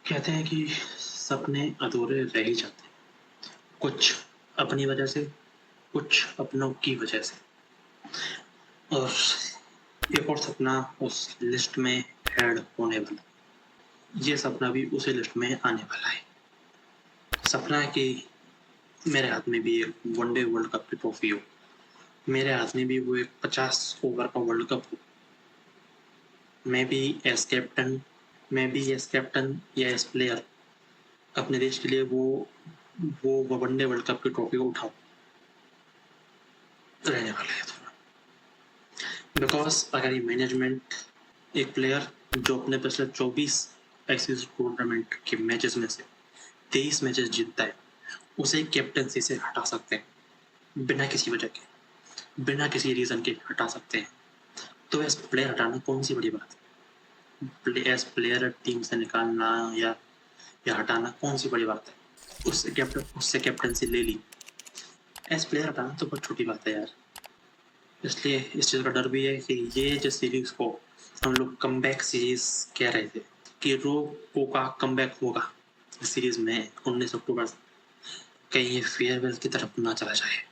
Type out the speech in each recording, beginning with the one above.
कहते हैं कि सपने अधूरे रह ही जाते हैं, कुछ अपनी वजह से, कुछ अपनों की वजह से। और एक और सपना उस लिस्ट में ऐड होने वाला, ये सपना भी उसी लिस्ट में आने वाला है। सपना है कि मेरे हाथ में भी एक वनडे वर्ल्ड कप की ट्रॉफी हो, मेरे हाथ में भी वो एक 50 ओवर का वर्ल्ड कप हो। मैं भी एज कैप्टन या एज प्लेयर अपने देश के लिए वो वनडे वर्ल्ड कप की ट्रॉफी को उठाऊं। रहने वाला है थोड़ा, बिकॉज अगर ये मैनेजमेंट एक प्लेयर जो अपने पिछले 24 आईसीसी टूर्नामेंट के मैचेस में से 23 मैचेस जीतता है, उसे कैप्टनसी से हटा सकते हैं बिना किसी वजह के, बिना किसी रीजन के हटा सकते हैं। तो एज प्लेयर हटाना कौन सी बड़ी बात है? एज प्लेयर टीम से निकालना या हटाना कौन सी बड़ी बात है? उससे कैप्टनसी ले ली, एज प्लेयर हटाना तो बहुत छोटी बात है यार। इसलिए इस चीज़ का डर भी है कि ये जो सीरीज को हम लोग कमबैक सीरीज कह रहे थे कि रो का कमबैक होगा इस सीरीज में 19 अक्टूबर से, कहीं ये फेयरवेल की तरफ ना चला जाए।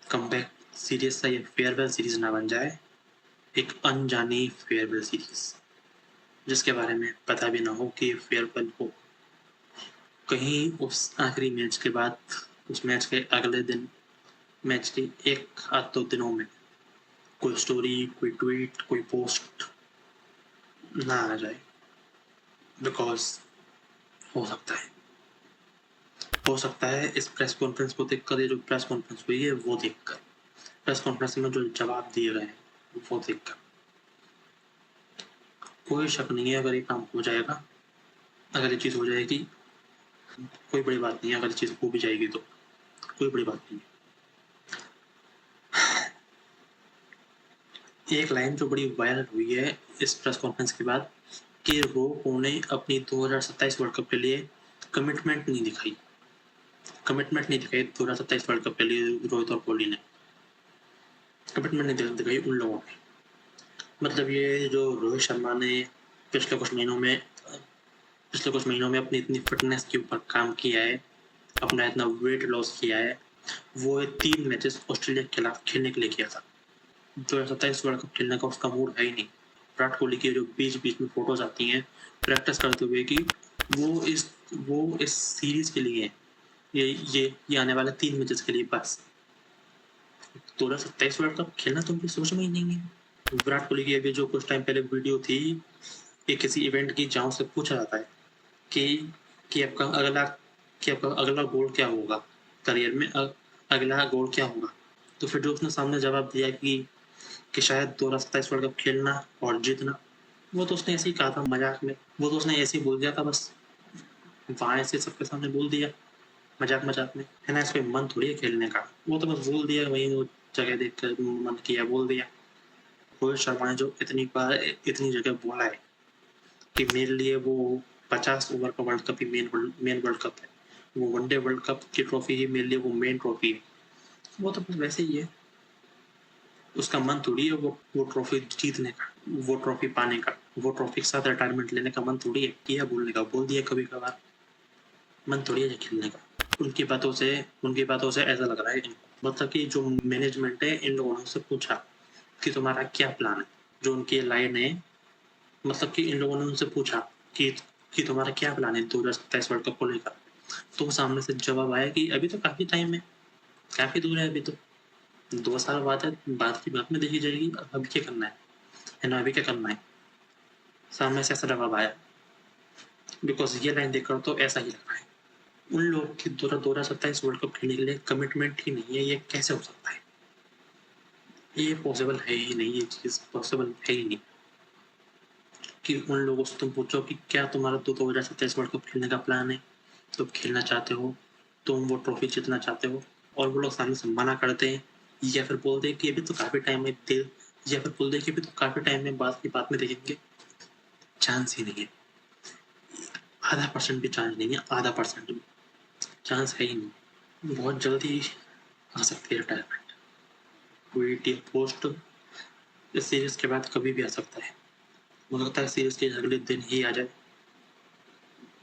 कमबैक सीरीज से ये फेयरवेल सीरीज ना बन जाए, एक अनजानी फेयरवेल सीरीज जिसके बारे में पता भी ना हो कि फेयरवेल हो। कहीं उस आखिरी मैच के बाद, उस मैच के अगले दिन, मैच के एक आध दो दिनों में कोई स्टोरी, कोई ट्वीट, कोई पोस्ट ना आ जाए। बिकॉज हो सकता है इस प्रेस कॉन्फ्रेंस को देखकर, ये जो प्रेस कॉन्फ्रेंस हुई है वो देखकर, प्रेस कॉन्फ्रेंस में जो जवाब दिए गए हैं वो देखकर कोई शक नहीं है अगर ये काम हो जाएगा, अगर ये चीज़ हो जाएगी, कोई बड़ी बात नहीं है। अगर ये चीज़ हो भी जाएगी तो कोई बड़ी बात नहीं है। एक लाइन जो बड़ी वायरल हुई है इस प्रेस कॉन्फ्रेंस के बाद कि रोको ने अपनी 2027 वर्ल्ड कप के लिए कमिटमेंट नहीं दिखाई 2027 वर्ल्ड कप के लिए रोहित और कोहली ने कमिटमेंट नहीं दिखाई उन लोगों ने। मतलब ये जो रोहित शर्मा ने पिछले कुछ महीनों में अपनी इतनी फिटनेस के ऊपर काम किया है, अपना इतना वेट लॉस किया है, वो 3 मैचेस ऑस्ट्रेलिया के खिलाफ खेलने के लिए किया था। 2027 वर्ल्ड कप खेलने का उसका मूड है ही नहीं। विराट कोहली की जो बीच बीच में फोटोज आती हैं प्रैक्टिस करते हुए कि वो इस सीरीज के लिए, ये आने वाले 3 मैचेस के लिए बस। 2027 वर्ल्ड कप खेलना तो उनकी सोच में ही नहीं है। विराट कोहली की अभी जो कुछ टाइम पहले वीडियो थी कि किसी इवेंट की, जहाँ से पूछा जाता है कि कि आपका अगला गोल क्या होगा करियर में, अगला गोल क्या होगा। तो फिर जो उसने सामने जवाब दिया कि शायद 2027 वर्ल्ड कप खेलना और जीतना, वो तो उसने ऐसे ही कहा था मजाक में, वो तो उसने ऐसे ही बोल दिया था बस, वहाँ ऐसे सबके सामने बोल दिया मजाक मजाक में, है ना। इसमें मन थोड़ी है खेलने का, वो तो बस बोल दिया, वही वो जगह देख कर मन किया बोल दिया। रोहित शर्मा ने जो इतनी बार इतनी जगह बोला है कि मेरे लिए वो 50 ओवर का वर्ल्ड कप ही मेन वर्ल्ड कप है, वो वनडे वर्ल्ड कप की ट्रॉफी ही मेरे लिए वो मेन ट्रॉफी है, वो तो बस वैसे ही है। उसका मन थोड़ी है वो ट्रॉफी जीतने का, वो ट्रॉफी पाने का, वो ट्रॉफी के साथ रिटायरमेंट लेने का मन थोड़ी है। किया बोलने का बोल दिया कभी कभार, मन थोड़ी है खेलने का। उनकी बातों से ऐसा लग रहा है मतलब कि जो मैनेजमेंट है इन लोगों ने उससे पूछा कि तुम्हारा क्या प्लान है। जो उनकी लाइन है, मतलब कि इन लोगों ने उनसे पूछा कि कि तुम्हारा क्या प्लान है 2027 वर्ल्ड कप को लेकर। तो सामने से जवाब आया कि अभी तो काफी टाइम है, काफी दूर है, अभी तो 2 साल बाद है, बाद की बात में देखी जाएगी, अभी क्या करना है ना, अभी क्या करना है। सामने से ऐसा जवाब आया। बिकॉज ये लाइन देखकर तो ऐसा ही लग रहा है उन लोग की 2027 वर्ल्ड कप खेलने के लिए कमिटमेंट ही नहीं है। ये कैसे हो सकता है? ये पॉसिबल है ही नहीं, ये चीज पॉसिबल है ही नहीं कि उन लोगों से तुम पूछो कि क्या तुम्हारा 2027 वर्ल्ड कप खेलने का प्लान है, तुम खेलना चाहते हो, तुम वो ट्रॉफी जीतना चाहते हो, और वो लोग सामने से मना करते हैं या फिर बोलते हैं कि अभी तो काफी टाइम है या फिर बोलते हैं कि अभी तो काफी टाइम में बात की बात में देखेंगे। चांस ही नहीं है, आधा परसेंट भी चांस नहीं है, आधा परसेंट भी चांस है ही नहीं। बहुत जल्दी आ सकती है रिटायरमेंट, ट्वीट या पोस्ट इस सीरीज के बाद कभी भी आ सकता है। मुझे लगता है सीरीज के अगले दिन ही आ जाए,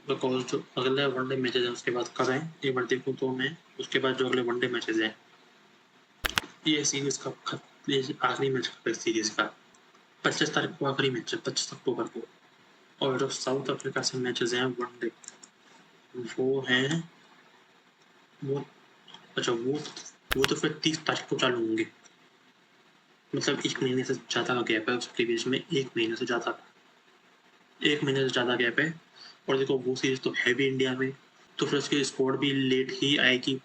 बिकॉज जो अगले वनडे मैचेज हैं उसके बाद कब हैं एक बार देखूँ तो मैं, उसके बाद जो अगले वनडे मैचेज हैं ये सीरीज का ये आखिरी मैच है सीरीज का 25 तारीख को आखिरी मैच है 25 अक्टूबर को। और जो साउथ अफ्रीका से मैचेज हैं वनडे वो हैं वो अच्छा वो तो फिर 30 तारीख को चालू होंगे, मतलब 1 महीने से ज़्यादा का गैप है उसके बीच में, 1 महीने से ज़्यादा गैप है। और देखो वो सीरीज तो है भी इंडिया में, तो फिर उसकी स्कोर भी लेट ही आएगी,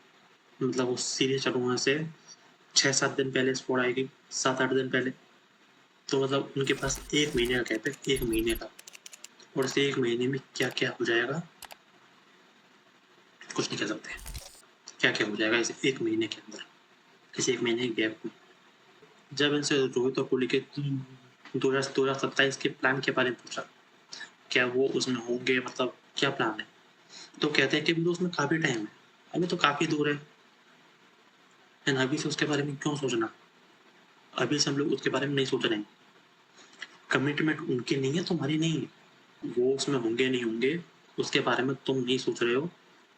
मतलब उस सीरीज चालू होने से 6-7 दिन पहले स्कोर आएगी, 7-8 दिन पहले। तो मतलब उनके पास 1 महीने का गैप है, 1 महीने का। और इस 1 महीने में क्या क्या हो जाएगा कुछ नहीं कह सकते, क्या क्या हो जाएगा इस 1 महीने के अंदर, इस 1 महीने के गैप में। जब इनसे रोहित और कोहली के 2027 के प्लान के बारे में पूछा क्या वो उसमें होंगे, मतलब क्या प्लान है, तो कहते हैं कि अभी तो उसमें काफ़ी टाइम है, अभी तो काफ़ी दूर है, एंड अभी से उसके बारे में क्यों सोचना, अभी से हम लोग उसके बारे में नहीं सोच रहे हैं। कमिटमेंट उनकी नहीं है, तुम्हारी नहीं है, वो उसमें होंगे नहीं होंगे उसके बारे में तुम नहीं सोच रहे हो,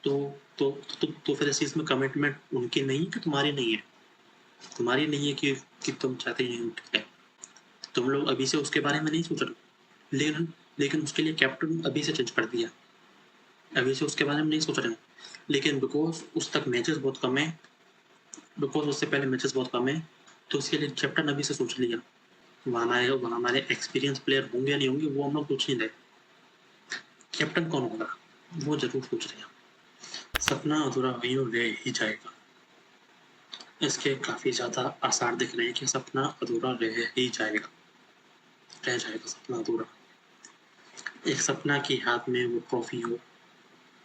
तो फिर इस चीज़ में कमिटमेंट उनकी नहीं है कि तुम्हारी नहीं है, तुम्हारी नहीं है कि तुम चाहते ही नहीं हो, ठीक है, तुम लोग अभी से उसके बारे में नहीं सोच रहे हो, लेकिन उसके लिए कैप्टन अभी से चेंज कर दिया, अभी से उसके बारे में नहीं सोच रहे हैं, लेकिन बिकॉज उस तक मैचेस बहुत कम है, बिकॉज उससे पहले मैचेस बहुत कम है, तो उसके लिए कैप्टन अभी से सोच लिया। वहाँ हमारे एक्सपीरियंस प्लेयर होंगे या नहीं होंगे वो हम लोग सोच नहीं रहे, कैप्टन कौन होगा वो जरूर सोच रहे हैं। सपना अधूरा वहीं रह ही जाएगा, इसके काफ़ी ज़्यादा आसार दिख रहे हैं कि सपना अधूरा रह ही जाएगा, रह जाएगा सपना अधूरा। एक सपना की हाथ में वो ट्रॉफी हो,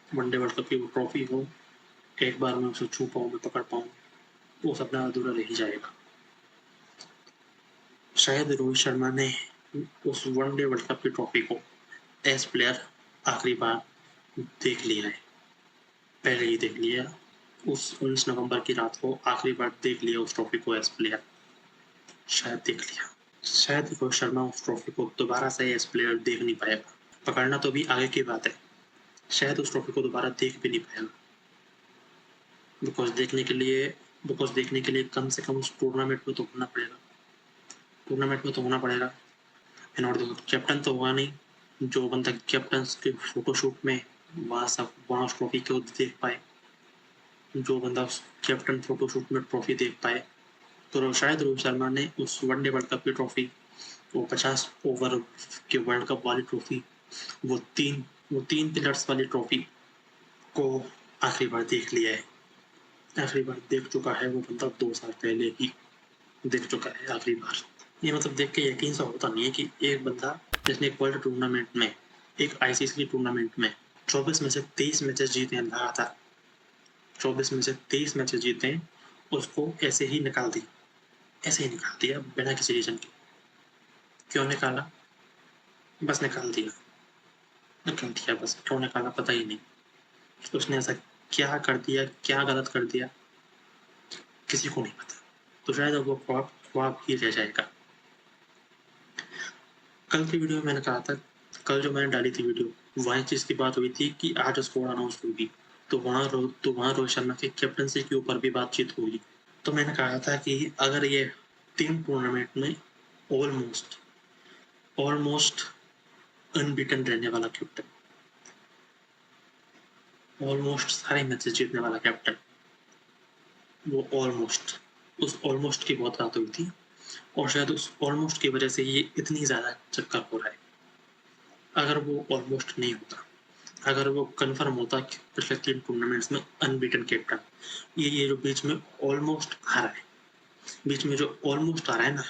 वनडे वर्ल्ड कप की वो ट्रॉफी हो, एक बार मैं उसे छू पाऊँ, मैं पकड़ पाऊँ, वो सपना अधूरा रह ही जाएगा। शायद रोहित शर्मा ने उस वनडे वर्ल्ड कप की ट्रॉफी को एज प्लेयर आखिरी बार देख लिया है, पहले ही देख लिया, उस 19 नवंबर की रात को आखिरी बार देख लिया उस ट्रॉफी को एज प्लेयर, शायद देख लिया। शायद रोहित शर्मा उस ट्रॉफी को दोबारा से एज प्लेयर देख नहीं पाएगा, पकड़ना तो भी आगे की बात है, शायद उस ट्रॉफी को दोबारा देख भी नहीं पाएगा, बिकॉज देखने के लिए कम से कम उस टूर्नामेंट में तो होना पड़ेगा, एंड और देखो कैप्टन तो हुआ नहीं, जो बंदा कैप्टन के फोटोशूट में वहाँ उस ट्रॉफी को देख पाए, जो बंदा उस कैप्टन फोटोशूट में ट्रॉफी देख पाए, तो शायद रोहित शर्मा ने उस वनडे वर्ल्ड कप की ट्रॉफी, वो 50 ओवर के वर्ल्ड कप वाली ट्रॉफी, वो तीन पिलर्स वाली ट्रॉफी को आखिरी बार देख लिया है, आखिरी बार देख चुका है वो बंदा 2 साल पहले ही देख चुका है आखिरी बार। ये मतलब देख के यकीन सा होता नहीं है कि एक बंदा जिसने एक वर्ल्ड टूर्नामेंट में, एक आईसीसी टूर्नामेंट में 24 में से 23 मैचेस जीते हैं लगातार, 24 में से 23 मैचेस जीते हैं, उसको ऐसे ही निकाल दिया बिना किसी रीजन के। क्यों निकाला, बस निकाल दिया बस, क्यों निकाला पता ही नहीं, उसने ऐसा क्या कर दिया, क्या गलत कर दिया, किसी को नहीं पता, तो शायद अब वो ख्वाब ही रह जाएगा। कल की वीडियो में मैंने कहा था, कल जो मैंने डाली थी वीडियो, वहाँ चीज़ की बात हुई थी कि आज स्कोर अनाउंस होगी, तो वहाँ रोहित शर्मा के कैप्टनसी के ऊपर भी बातचीत हुई, तो मैंने कहा था कि अगर ये 3 टूर्नामेंट में ऑलमोस्ट अनबीटन रहने वाला कैप्टन, ऑलमोस्ट सारे मैचेस जीतने वाला कैप्टन, वो उस ऑलमोस्ट की बहुत बात हुई थी, और शायद उस ऑलमोस्ट की वजह से ये इतनी ज़्यादा चक्कर हो रहा है। अगर वो ऑलमोस्ट नहीं होता, अगर वो कंफर्म होता कि पिछले 3 टूर्नामेंट्स में अनबीटन कैप्टन, ये जो बीच में ऑलमोस्ट आ रहा है, बीच में जो ऑलमोस्ट आ रहा है ना,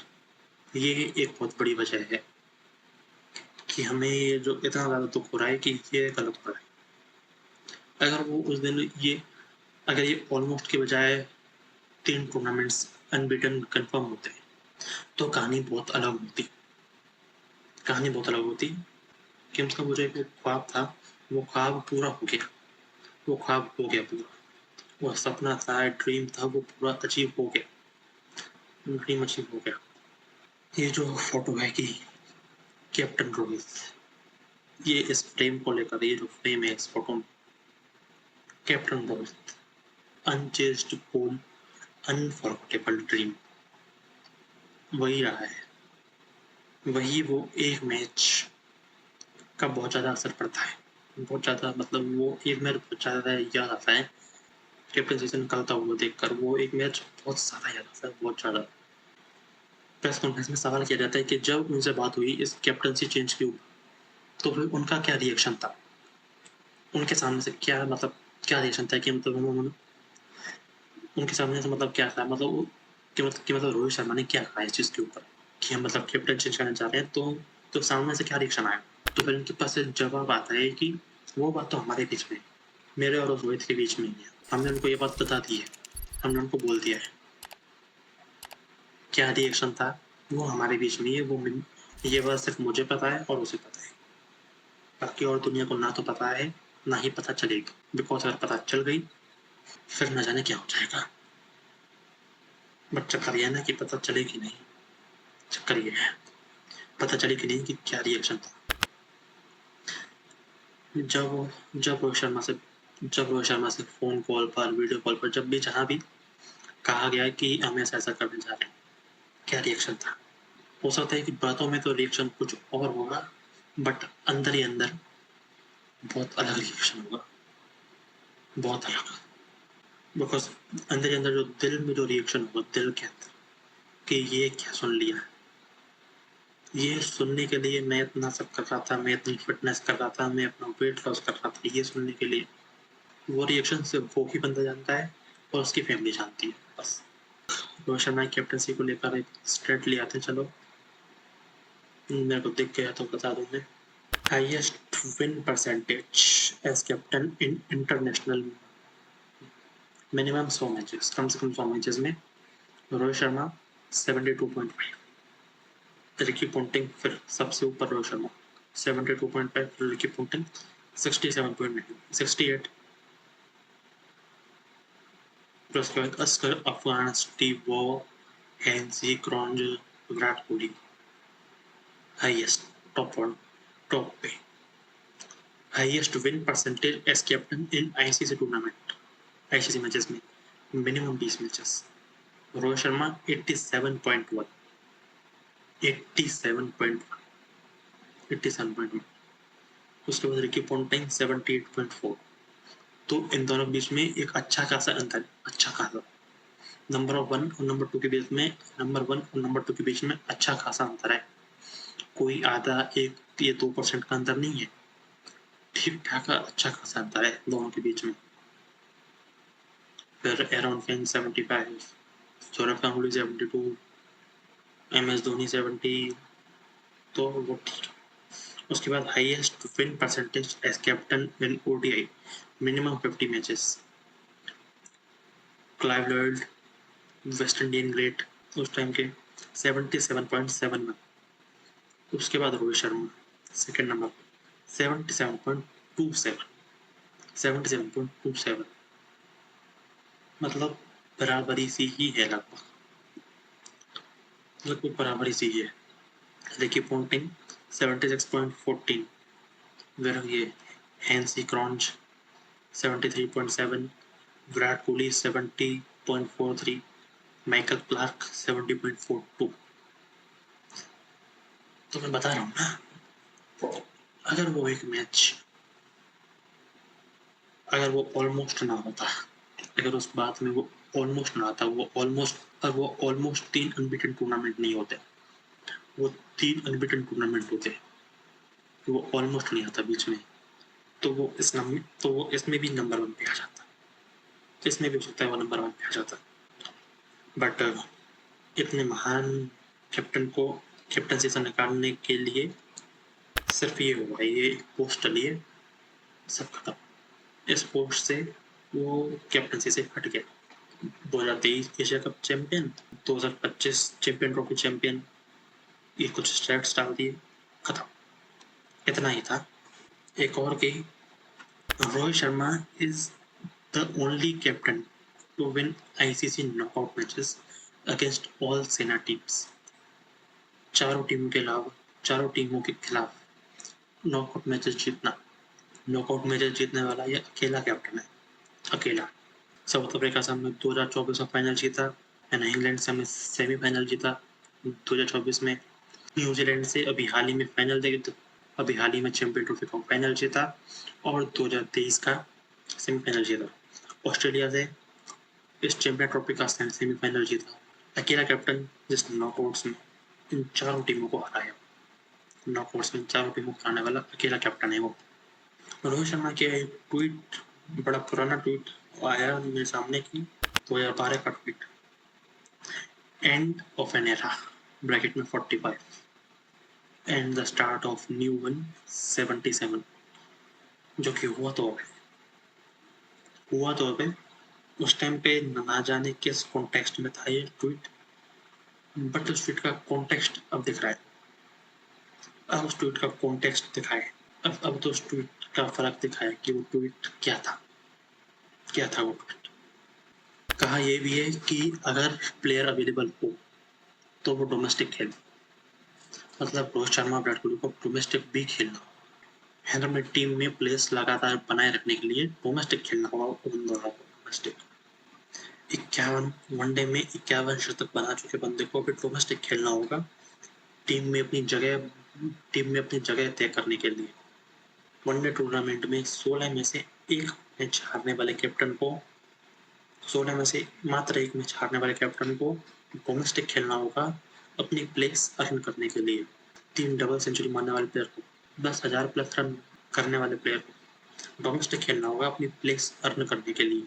ये एक बहुत बड़ी वजह है कि हमें ये जो इतना ज़्यादा दुख हो रहा है कि ये गलत हो रहा है। अगर वो उस दिन अगर ये ऑलमोस्ट की बजाय 3 टूर्नामेंट्स अनबीटन कंफर्म होते तो कहानी बहुत अलग होती, कि मतलब वो जो एक ख्वाब था, वो ख्वाब पूरा हो गया, पूरा, वो सपना था, ड्रीम था, वो पूरा अचीव हो गया, ड्रीम अचीव हो गया। ये जो फोटो है कि कैप्टन रोहित, ये इस फ्रेम को लेकर, ये जो फ्रेम है इस फोटो में, कैप्टन रोहित, अनचेस्ड गोल, अनफॉरगेटेबल ड्रीम, वही रहा है। वही वो एक मैच का बहुत ज़्यादा असर पड़ता है, बहुत ज़्यादा, मतलब वो एक मैच बहुत ज़्यादा याद आता है कैप्टन सीजन निकलता हुआ देखकर। वो एक मैच बहुत ज़्यादा याद आता है, बहुत ज़्यादा। प्रेस कॉन्फ्रेंस में सवाल किया जाता है कि जब उनसे बात हुई इस कैप्टनसी चेंज के ऊपर, तो फिर उनका क्या रिएक्शन था, उनके सामने से क्या, मतलब क्या रिएक्शन था, कि मतलब उन्होंने, उनके सामने से मतलब क्या था, मतलब कि मतलब रोहित शर्मा ने क्या कहा इस चीज़ के ऊपर कि हम मतलब कैप्टन चेंज करना चाह रहे हैं, तो सामने से क्या रिएक्शन आया। तो फिर उनके पास जवाब आता है कि वो बात तो हमारे बीच में, मेरे और रोहित के बीच में ही है, हमने उनको ये बात बता दी है, हमने उनको बोल दिया है। क्या रिएक्शन था वो हमारे बीच में ही है, वो ये बात सिर्फ मुझे पता है और उसे पता है, बाकी और दुनिया को ना तो पता है ना ही पता चलेगा, बिकॉज अगर पता चल गई फिर न जाने क्या हो जाएगा। बट चक्कर ये है ना कि पता चलेगी नहीं, चक्कर ये है पता चलेगी नहीं कि क्या रिएक्शन था। जब जब रोहित शर्मा से फोन कॉल पर, वीडियो कॉल पर, जब भी जहाँ भी कहा गया कि हम ऐसा करने जा रहे हैं, क्या रिएक्शन था। हो सकता है कि बातों में तो रिएक्शन कुछ और होगा, बट अंदर ही अंदर बहुत अलग रिएक्शन होगा, बहुत अलग। बिकॉज अंदर ही अंदर जो दिल में जो रिएक्शन होगा, दिल के अंदर, कि ये क्या सुन लिया, ये सुनने के लिए मैं इतना सब कर रहा था, मैं इतनी फिटनेस कर रहा था, मैं अपना वेट लॉस कर रहा था, ये सुनने के लिए, वो रिएक्शन सिर्फ वो ही बंदा जानता है और उसकी फैमिली जानती है बस। रोहित शर्मा की कैप्टनसी को लेकर एक स्टेट ले आते, चलो मेरे को दिख गया तो बता दूं मैं। Highest win percentage as captain in international minimum 100 matches, कम से कम 100 मैचेस में रोहित शर्मा 72.5, रिकी पोंटिंग फिर सबसे ऊपर रोहित शर्मा 72.5, रिकी पोंटिंग 67.9, 68, फिर उसके बाद Asghar Afghan, Steve Waugh, Hansie Cronje, Virat Kohli highest, top पे। Highest win percentage as captain in ICC tournament, ICC matches में मिनिमम 20 मैचेस, रोहित शर्मा 87.1, 87.1, 87.1। उसके बाद रिकी पोंटिंग 78.4। तो इन दोनों बीच में एक अच्छा खासा अंतर है, अच्छा खासा। नंबर 1 और नंबर 2 के बीच में, नंबर 1 और नंबर 2 के बीच में अच्छा खासा अंतर है, कोई आधा 1 या 2% का अंतर नहीं है, ठीक ठाक अच्छा खासा अंतर है दोनों के बीच में। फिर Aaron Finch 75, Sourav Ganguly 72, MS Dhoni 70, तो वो ठीक है। उसके बाद highest win percentage as captain in ODI minimum 50 matches, Clive Lloyd, West Indian great उस टाइम के 77.71। उसके बाद रोहित शर्मा सेकंड नंबर 77.27, 77.27, मतलब बराबरी सी ही है, लगभग बराबरी सी ही है। रिकी पोंटिंग 76.14, फिर ये Hansi Kraunch 73.7, Virat Kohli 70.43, Michael Clarke 70.42। तो मैं बता रहा हूँ ना, अगर वो एक मैच, अगर वो ऑलमोस्ट ना होता, अगर उस बात में वो ऑलमोस्ट ना आता, वो ऑलमोस्ट 3 अनबीटन टूर्नामेंट नहीं होते, वो 3 अनबीटन टूर्नामेंट होते, वो ऑलमोस्ट नहीं आता बीच में, तो वो इसमें भी नंबर 1 पे आ जाता, इसमें भी हो सकता है वो नंबर 1 पे आ जाता। बट इतने महान कैप्टन को कैप्टनसी से निकालने के लिए सिर्फ ये हुआ, ये पोस्ट डली है, सब खत्म। इस पोस्ट से वो कैप्टनसी से हट गया। 2023 Asia cup champion, 2025 champion trophy champion, ये कुछ स्टैट्स डाल दिए, खत्म, इतना ही था। एक और कि Rohit Sharma is the only captain to win ICC knockout matches against all SENA teams. चारों टीमों के खिलाफ नॉकआउट मैचेस जीतना। नॉकआउट मैचेस जीतने वाला ये अकेला कैप्टन है, अकेला। साउथ अफ्रीका से हमने 2024 में फाइनल जीता, एंड इंग्लैंड से हमने सेमीफाइनल जीता 2024 में। न्यूजीलैंड से अभी हाल ही में अभी हाल ही में चैंपियन ट्रॉफी का फाइनल जीता और 2023 का सेमीफाइनल जीता। ऑस्ट्रेलिया से इस चैंपियन ट्रॉफी का सेमीफाइनल जीता। अकेला कैप्टन जिसने नॉकआउट्स में इन चारों टीमों को हराया। नॉकआउट्स में चारों टीमों को हराने वाला अकेला कैप्टन है वो। रोहित शर्मा के एक ट्वीट, बड़ा पुराना ट्वीट आया मेरे सामने की 2012 का tweet, end of an era bracket में 45 and the start of new one 77, जो कि हुआ तो अबे उस टाइम पे ना जाने किस कॉन्टेक्स्ट में था ये ट्वीट, बट उस ट्वीट का कॉन्टेक्स्ट अब दिख रहा है। अब उस ट्वीट का कॉन्टेक्स्ट दिखा है, अब तो उस ट्वीट का फर्क दिखा है कि वो ट्वीट क्या था वो ट्वीट। कहा यह भी है कि अगर प्लेयर अवेलेबल हो तो वो डोमेस्टिक खेले, मतलब रोहित शर्मा विराट कोहली को डोमेस्टिक भी खेलना है, हमें टीम में प्लेयर्स लगातार बनाए रखने के लिए डोमेस्टिक खेलना होगा उन दोनों को। डोमेस्टिक 51 वनडे में 51 शतक बना चुके बंदे को भी डोमेस्टिक खेलना होगा टीम में अपनी जगह तय करने के लिए। वनडे टूर्नामेंट में 16 में से एक मैच हारने वाले कैप्टन को 16 में से मात्र एक मैच हारने वाले कैप्टन को डोमेस्टिक खेलना होगा अपनी प्लेस अर्न करने के लिए। 3 डबल सेंचुरी मारने वाले प्लेयर को, 10,000 प्लस रन करने वाले प्लेयर को डोमेस्टिक खेलना होगा अपनी प्लेस अर्न करने के लिए।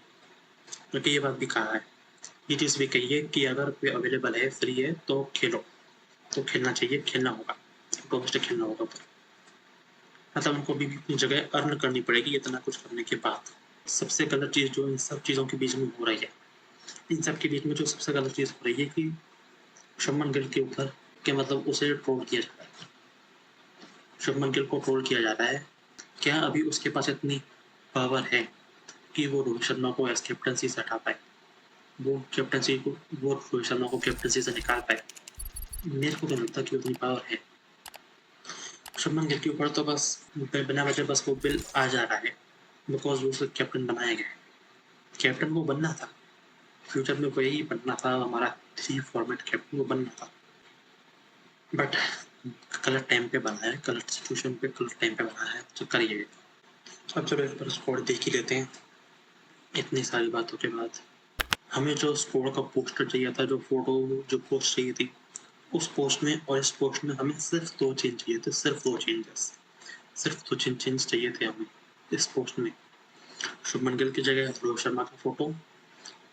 क्योंकि ये बात भी कहा है, ये चीज़ भी कही है कि अगर कोई अवेलेबल है, फ्री है तो खेलो, तो खेलना चाहिए, खेलना होगा, डोमेस्टिक खेलना होगा। मतलब उनको भी अपनी जगह अर्न करनी पड़ेगी इतना कुछ करने के बाद। सबसे गलत चीज़ जो इन सब चीज़ों के बीच में हो रही है, इन सब के बीच में जो सबसे गलत चीज़ हो रही है कि शुभमन गिल के ऊपर के मतलब उसे ट्रोल किया जा रहा है। शुभमन गिल को ट्रोल किया जा रहा है। क्या अभी उसके पास इतनी पावर है कि वो रोहित शर्मा को एज कैप्टनसी से हटा पाए, वो रोहित शर्मा को कैप्टनसी से निकाल पाए? मेरे को तो लगता कि उतनी पावर है। शुभमन गिल के ऊपर तो बस बिना वजह बस वो बिल आ जा रहा है बिकॉज वो उसे कैप्टन बनाया गया है। कैप्टन वो बनना था, फ्यूचर में वही बनना था, हमारा 3 फॉर्मेट कैप्टन वो बनना था, बट गलत टाइम पे बना है, गलत सिचुएशन पे गलत टाइम पे बना है, तो करिए। अब चलो एक बार स्कोर देख ही लेते हैं। इतनी सारी बातों के बाद हमें जो स्कोर का पोस्टर चाहिए था, जो फोटो जो पोस्ट चाहिए थी, उस पोस्ट में और इस पोस्ट में हमें सिर्फ 2 चेंज चाहिए थे, सिर्फ 2 चेंज चाहिए थे हमें इस पोस्ट में। शुभमन गिल की जगह रोहित शर्मा का फोटो,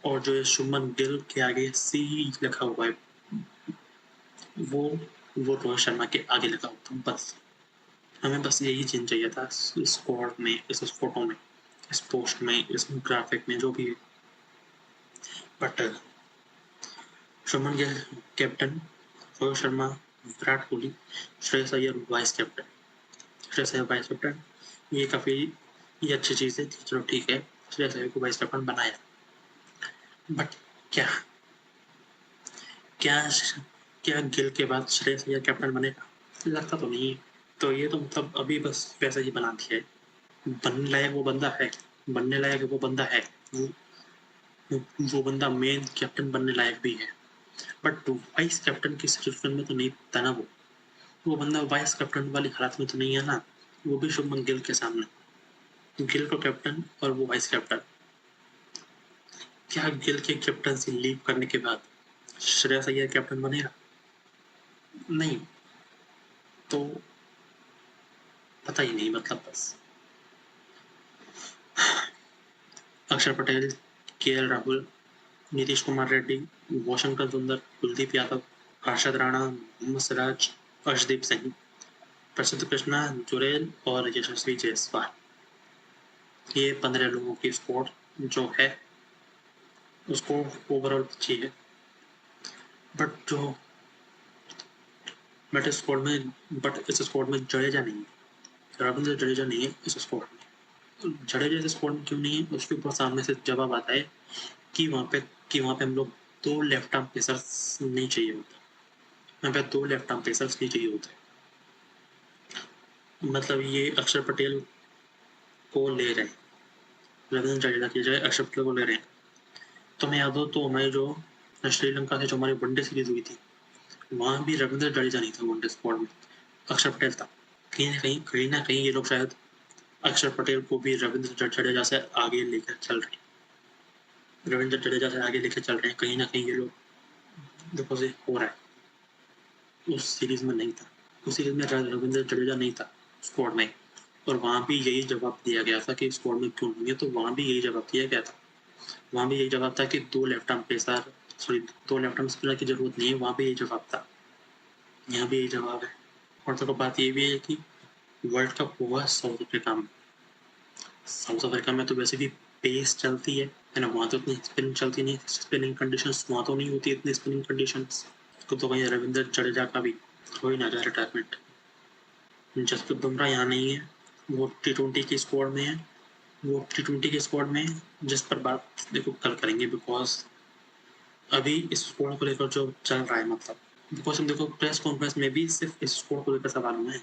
और जो शुभमन गिल के आगे सी लिखा हुआ है वो रोहित शर्मा के आगे लिखा हुआ था। बस हमें बस यही चेंज चाहिए था इस स्कोर में, इस फोटो में, इस पोस्ट में, इस ग्राफिक में, जो भी है। But Shubman Gill captain, Rohit Sharma, Virat Kohli, Shreyas Iyer vice captain, ये काफ़ी ये अच्छी चीज़ है। चलो ठीक है, श्रेयस अय्यर को वाइस कैप्टन बनाया, बट क्या गिल के बाद श्रेयस अय्यर कैप्टन बनेगा? लगता तो नहीं है। तो ये तो मतलब अभी बस वैसा ही बना दिया है। बनने लायक वो बंदा है, वो बंदा मेन कैप्टन बनने लायक भी है, बट वाइस कैप्टन की सिचुएशन में तो नहीं था ना। वो बंदा वाइस कैप्टन वाली हालत में तो नहीं है ना, वो भी शुभमन गिल के सामने। गिल को कैप्टन और वो वाइस कैप्टन। क्या गिल के कैप्टनसी लीव करने के बाद श्रेयस अय्यर कैप्टन बनेगा? नहीं, तो पता ही नहीं, मतलब बस अक्षर पटेल, केएल राहुल, नीतीश कुमार रेड्डी, वाशिंगटन सुंदर, कुलदीप यादव, हर्षद राणा, मोहम्मद सिराज, अर्शदीप सिंह, प्रसिद्ध कृष्णा, जुरेल और यशस्वी जायसवाल, ये 15 लोगों की स्क्वाड जो है उसको ओवरऑल अच्छी है। बट इस स्क्वाड में जडेजा नहीं है, रविंद्र जडेजा नहीं है इस स्क्वाड में। जडेजा इस स्क्वाड में क्यों नहीं है, उसके ऊपर सामने से जवाब आता है कि वहाँ पे हम लोग 2 लेफ्ट आर्म पेसर्स नहीं चाहिए होता, वहाँ पे 2 लेफ्ट आर्म पेसर्स नहीं चाहिए होते। मतलब ये अक्षर पटेल को ले रहे हैं, रविंद्र जडेजा की जगह अक्षर पटेल को ले रहे हैं। तो मैं याद हो तो हमारे जो श्रीलंका से जो हमारी वनडे सीरीज हुई थी, वहाँ भी रविंद्र जडेजा नहीं था वनडे स्क्वाड में, अक्षर पटेल था। कहीं ना कहीं ये लोग शायद अक्षर पटेल को भी रविंद्र जडेजा से आगे लेकर चल रहे हैं, रविंद्र जडेजा से आगे लेकर चल रहे हैं। कहीं ना कहीं ये लोग देखो से हो रहा है। उस सीरीज में नहीं था, उस सीरीज में रविंद्र जडेजा नहीं था स्क्वाड में, और वहाँ भी यही जवाब दिया गया था कि स्क्वाड में क्यों नहीं है। तो वहाँ भी यही जवाब दिया गया था, वहाँ भी यही जवाब था कि दो लेफ्ट आर्म स्पिनर की जरूरत नहीं है। वहाँ भी यही जवाब था, यहाँ भी यही जवाब है। और तो बात ये भी है कि वर्ल्ड कप हुआ साउथ अफ्रीका में। साउथ अफ्रीका में तो वैसे भी पेस चलती है ना, वहाँ तो इतनी स्पिनिंग चलती नहीं, स्पिनिंग कंडीशंस वहाँ तो नहीं होती इतनी स्पिनिंग कंडीशंस। तो कहीं रविंद्र जडेजा का भी हो ही ना जाए रिटायरमेंट। जसप्रीत बुमराह यहाँ नहीं है, वो T20 के स्क्वाड में है, वो T20 के स्क्वाड में है, जिस पर बात देखो कल करेंगे। बिकॉज अभी इस स्क्वाड को लेकर जो चल रहा है, मतलब बिकॉज हम देखो प्रेस कॉन्फ्रेंस में भी सिर्फ इस स्क्वाड को लेकर सवाल हुए हैं,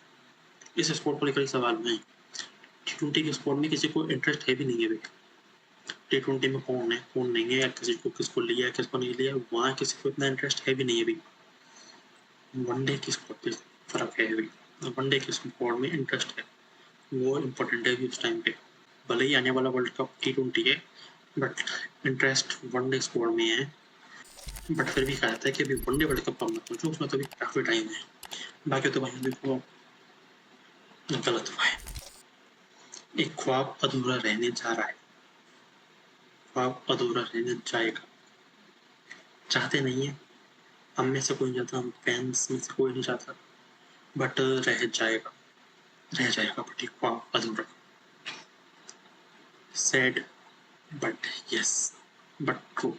इस स्क्वाड को लेकर ही सवाल हुए हैं। T20 के स्क्वाड में किसी को इंटरेस्ट है भी नहीं है भाई। T20 में कौन है कौन नहीं है, किसी को किसको लिया किसको नहीं लिया, वहाँ किसी को इतना इंटरेस्ट है भी नहीं है भाई। वनडे की स्क्वाड पे फर्क है भाई, वनडे के स्क्वाड में इंटरेस्ट है, वो इम्पोर्टेंट है अभी उस टाइम पे। भले ही आने वाला वर्ल्ड कप T20 है, बट इंटरेस्ट वनडे स्क्वाड में है। बट फिर भी कहा जाता है कि अभी वनडे वर्ल्ड कप पर मत सोचो, उसमें तो अभी काफी टाइम है। बाकी तो भाई देखो गलत हुआ है, एक ख्वाब अधूरा रहने जा रहा है, ख्वाब अधूरा रहने जाएगा। चाहते नहीं है, हम में से कोई नहीं चाहता, हम फैंस में से कोई नहीं चाहता, बट रह जाएगा बट एक ख्वाब अधूरा। Sad but yes, but true.